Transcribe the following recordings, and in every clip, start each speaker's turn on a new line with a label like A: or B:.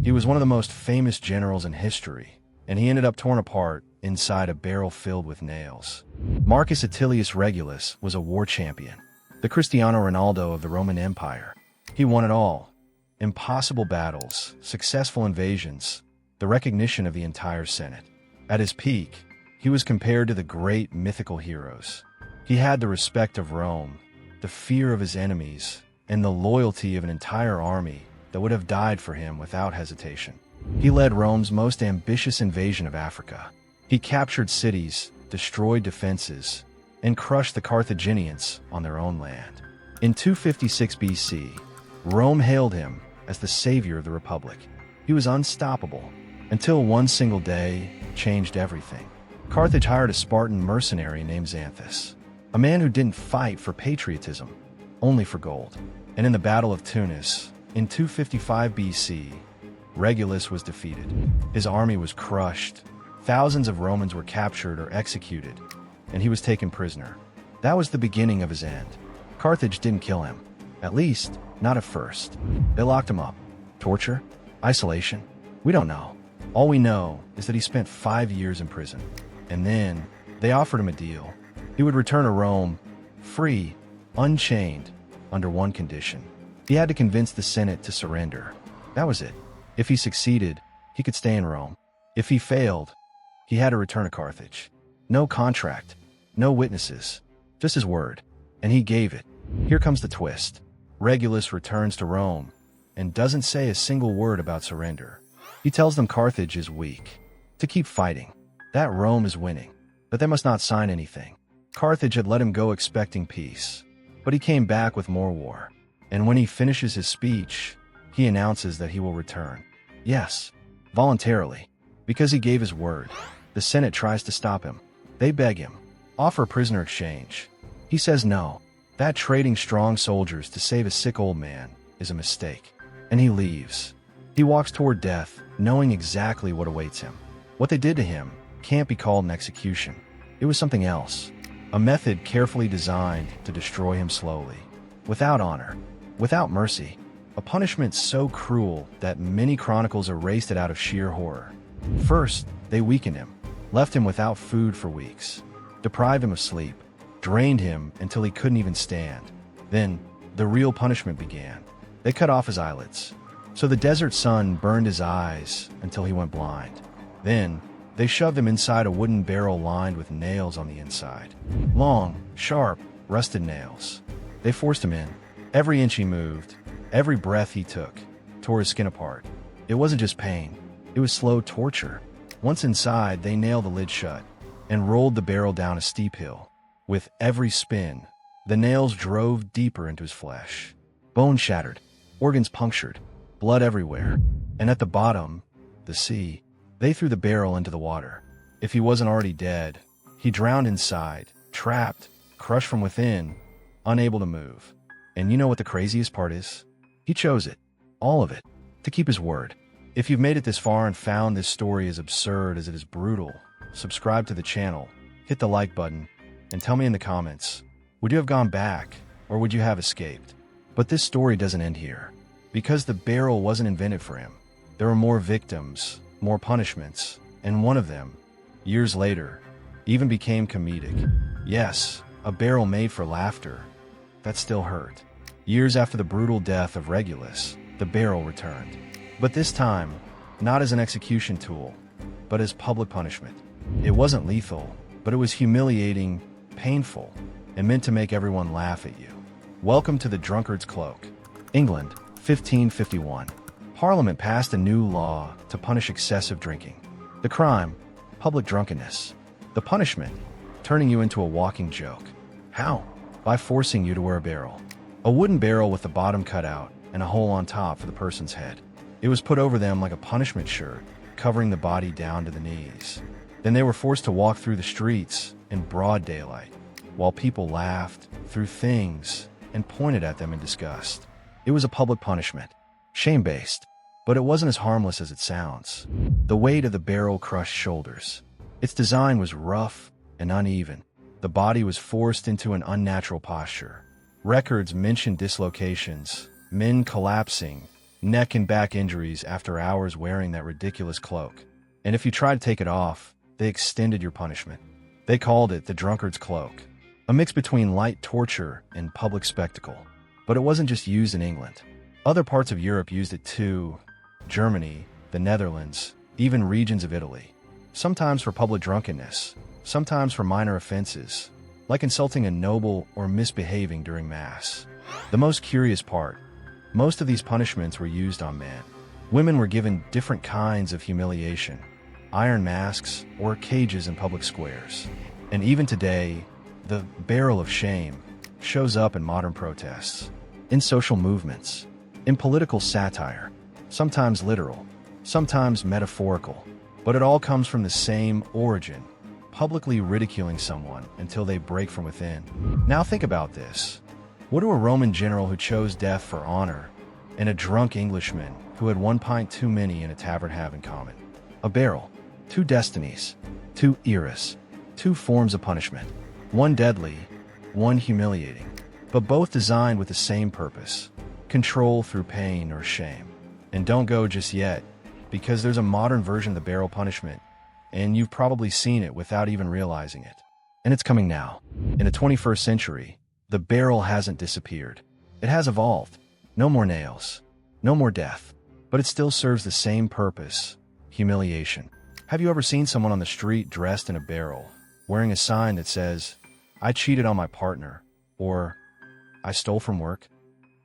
A: He was one of the most famous generals in history, and he ended up torn apart inside a barrel filled with nails. Marcus Atilius Regulus was a war champion, the Cristiano Ronaldo of the Roman Empire. He won it all: impossible battles, successful invasions, the recognition of the entire Senate. At his peak, he was compared to the great mythical heroes. He had the respect of Rome, the fear of his enemies, and the loyalty of an entire army that would have died for him without hesitation. He led Rome's most ambitious invasion of Africa. He captured cities, destroyed defenses, and crushed the Carthaginians on their own land. In 256 BC, Rome hailed him as the savior of the Republic. He was unstoppable, until one single day changed everything. Carthage hired a Spartan mercenary named Xanthus, a man who didn't fight for patriotism, only for gold. And in the Battle of Tunis, in 255 BC, Regulus was defeated. His army was crushed, thousands of Romans were captured or executed, and he was taken prisoner. That was the beginning of his end. Carthage didn't kill him, at least not at first. They locked him up. Torture? Isolation? We don't know. All we know is that he spent 5 years in prison. And then they offered him a deal. He would return to Rome, free, unchained, under one condition. He had to convince the Senate to surrender. That was it. If he succeeded, he could stay in Rome. If he failed, he had to return to Carthage. No contract, no witnesses, just his word. And he gave it. Here comes the twist. Regulus returns to Rome and doesn't say a single word about surrender. He tells them Carthage is weak, to keep fighting, that Rome is winning, but they must not sign anything. Carthage had let him go expecting peace, but he came back with more war. And when he finishes his speech, he announces that he will return. Yes, voluntarily, because he gave his word. The Senate tries to stop him. They beg him, offer a prisoner exchange. He says no, that trading strong soldiers to save a sick old man is a mistake. And he leaves. He walks toward death, knowing exactly what awaits him. What they did to him can't be called an execution. It was something else, a method carefully designed to destroy him slowly, without honor, without mercy, a punishment so cruel that many chronicles erased it out of sheer horror. First, they weakened him, left him without food for weeks, deprived him of sleep, drained him until he couldn't even stand. Then, the real punishment began. They cut off his eyelids, so the desert sun burned his eyes until he went blind. Then, they shoved him inside a wooden barrel lined with nails on the inside. Long, sharp, rusted nails. They forced him in. Every inch he moved, every breath he took, tore his skin apart. It wasn't just pain, it was slow torture. Once inside, they nailed the lid shut and rolled the barrel down a steep hill. With every spin, the nails drove deeper into his flesh. Bones shattered, organs punctured, blood everywhere. And at the bottom, the sea, they threw the barrel into the water. If he wasn't already dead, he drowned inside, trapped, crushed from within, unable to move. And you know what the craziest part is? He chose it, all of it, to keep his word. If you've made it this far and found this story as absurd as it is brutal, subscribe to the channel, hit the like button, and tell me in the comments, would you have gone back or would you have escaped? But this story doesn't end here. Because the barrel wasn't invented for him. There were more victims, more punishments, and one of them, years later, even became comedic. Yes, a barrel made for laughter. That still hurt. Years after the brutal death of Regulus, the barrel returned. But this time, not as an execution tool, but as public punishment. It wasn't lethal, but it was humiliating, painful, and meant to make everyone laugh at you. Welcome to the Drunkard's Cloak. England, 1551. Parliament passed a new law to punish excessive drinking. The crime, public drunkenness. The punishment, turning you into a walking joke. How? By forcing you to wear a barrel. A wooden barrel with the bottom cut out and a hole on top for the person's head. It was put over them like a punishment shirt, covering the body down to the knees. Then they were forced to walk through the streets in broad daylight, while people laughed, threw things, and pointed at them in disgust. It was a public punishment, shame-based, but it wasn't as harmless as it sounds. The weight of the barrel crushed shoulders. Its design was rough and uneven. The body was forced into an unnatural posture. Records mention dislocations, men collapsing, neck and back injuries after hours wearing that ridiculous cloak. And if you tried to take it off, they extended your punishment. They called it the drunkard's cloak, a mix between light torture and public spectacle. But it wasn't just used in England. Other parts of Europe used it too. Germany, the Netherlands, even regions of Italy. Sometimes for public drunkenness, sometimes for minor offenses, like insulting a noble or misbehaving during Mass. The most curious part, most of these punishments were used on men. Women were given different kinds of humiliation, iron masks or cages in public squares. And even today, the barrel of shame shows up in modern protests, in social movements, in political satire, sometimes literal, sometimes metaphorical, but it all comes from the same origin, publicly ridiculing someone until they break from within. Now think about this. What do a Roman general who chose death for honor and a drunk Englishman who had 1 pint too many in a tavern have in common? A barrel, 2 destinies, 2 eras, 2 forms of punishment, one deadly, one humiliating, but both designed with the same purpose: control through pain or shame. And don't go just yet, because there's a modern version of the barrel punishment, and you've probably seen it without even realizing it. And it's coming now. In the 21st century, the barrel hasn't disappeared. It has evolved. No more nails, no more death, but it still serves the same purpose: humiliation. Have you ever seen someone on the street dressed in a barrel, wearing a sign that says, "I cheated on my partner," or "I stole from work"?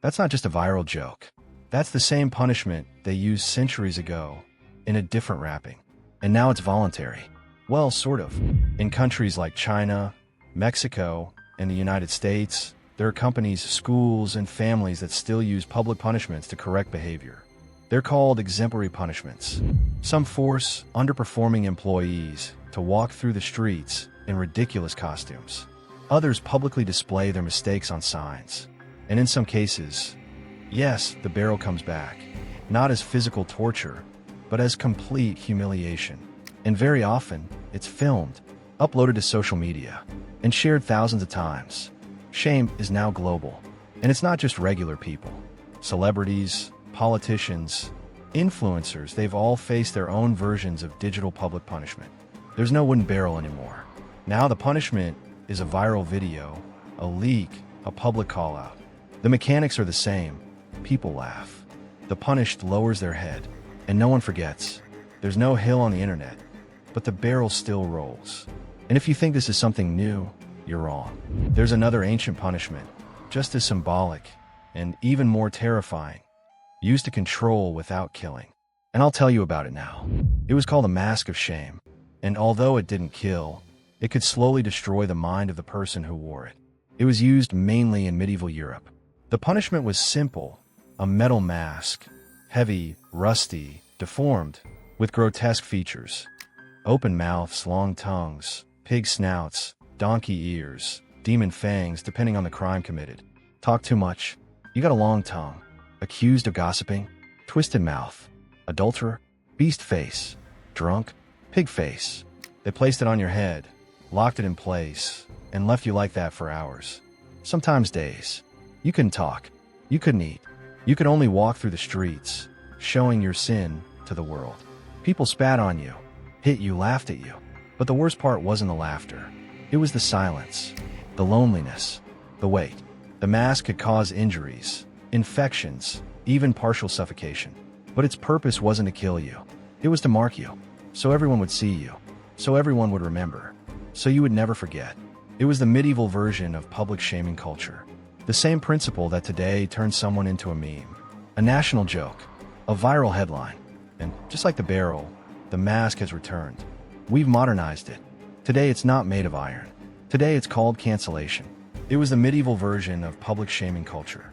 A: That's not just a viral joke. That's the same punishment they used centuries ago in a different wrapping. And now it's voluntary. Well, sort of. In countries like China, Mexico, and the United States, there are companies, schools, and families that still use public punishments to correct behavior. They're called exemplary punishments. Some force underperforming employees to walk through the streets in ridiculous costumes. Others publicly display their mistakes on signs. And in some cases, yes, the barrel comes back, not as physical torture, but as complete humiliation. And very often, it's filmed, uploaded to social media, and shared thousands of times. Shame is now global. And it's not just regular people. Celebrities, politicians, influencers, they've all faced their own versions of digital public punishment. There's no wooden barrel anymore. Now the punishment is a viral video, a leak, a public call-out. The mechanics are the same. People laugh. The punished lowers their head, and no one forgets. There's no hill on the internet, but the barrel still rolls. And if you think this is something new, you're wrong. There's another ancient punishment, just as symbolic and even more terrifying, used to control without killing. And I'll tell you about it now. It was called a mask of shame, and although it didn't kill, it could slowly destroy the mind of the person who wore it. It was used mainly in medieval Europe. The punishment was simple: a metal mask, heavy, rusty, deformed, with grotesque features. Open mouths, long tongues, pig snouts, donkey ears, demon fangs depending on the crime committed. Talk too much, you got a long tongue. Accused of gossiping, twisted mouth. Adulterer, beast face. Drunk, pig face. They placed it on your head, locked it in place, and left you like that for hours. Sometimes days. You couldn't talk. You couldn't eat. You could only walk through the streets, showing your sin to the world. People spat on you, hit you, laughed at you. But the worst part wasn't the laughter. It was the silence, the loneliness, the weight. The mask could cause injuries, infections, even partial suffocation. But its purpose wasn't to kill you. It was to mark you, so everyone would see you, so everyone would remember, so you would never forget. It was the medieval version of public shaming culture. The same principle that today turns someone into a meme, a national joke, a viral headline. And just like the barrel, the mask has returned. We've modernized it. Today it's not made of iron. Today it's called cancellation. It was the medieval version of public shaming culture.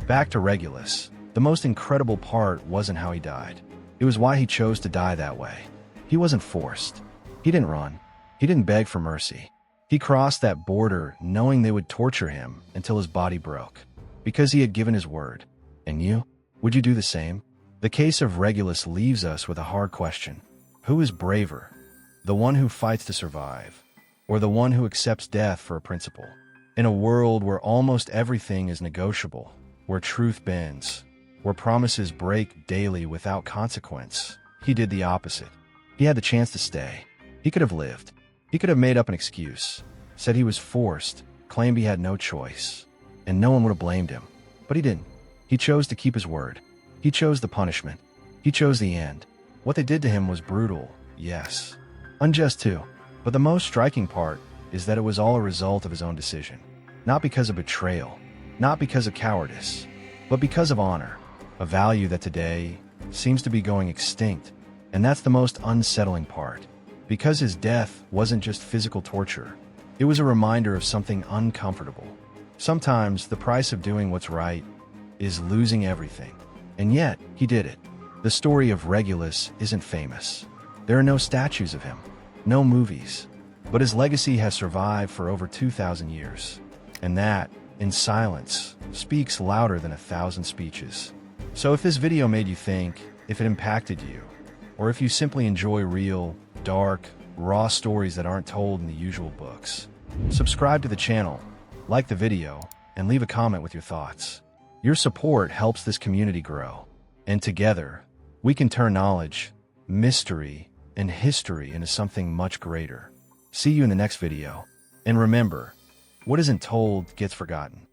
A: Back to Regulus, the most incredible part wasn't how he died. It was why he chose to die that way. He wasn't forced. He didn't run. He didn't beg for mercy. He crossed that border knowing they would torture him until his body broke, because he had given his word. And you? Would you do the same? The case of Regulus leaves us with a hard question. Who is braver? The one who fights to survive, or the one who accepts death for a principle? In a world where almost everything is negotiable, where truth bends, where promises break daily without consequence. He did the opposite. He had the chance to stay. He could have lived. He could have made up an excuse, said he was forced, claimed he had no choice, and no one would have blamed him. But he didn't. He chose to keep his word. He chose the punishment. He chose the end. What they did to him was brutal, yes. Unjust too. But the most striking part is that it was all a result of his own decision. Not because of betrayal, not because of cowardice, but because of honor, a value that today seems to be going extinct. And that's the most unsettling part. Because his death wasn't just physical torture, it was a reminder of something uncomfortable. Sometimes the price of doing what's right is losing everything. And yet, he did it. The story of Regulus isn't famous. There are no statues of him, no movies, but his legacy has survived for over 2,000 years. And that, in silence, speaks louder than 1,000 speeches. So if this video made you think, if it impacted you, or if you simply enjoy real, dark, raw stories that aren't told in the usual books, subscribe to the channel, like the video, and leave a comment with your thoughts. Your support helps this community grow, and together, we can turn knowledge, mystery, and history into something much greater. See you in the next video. And remember, what isn't told gets forgotten.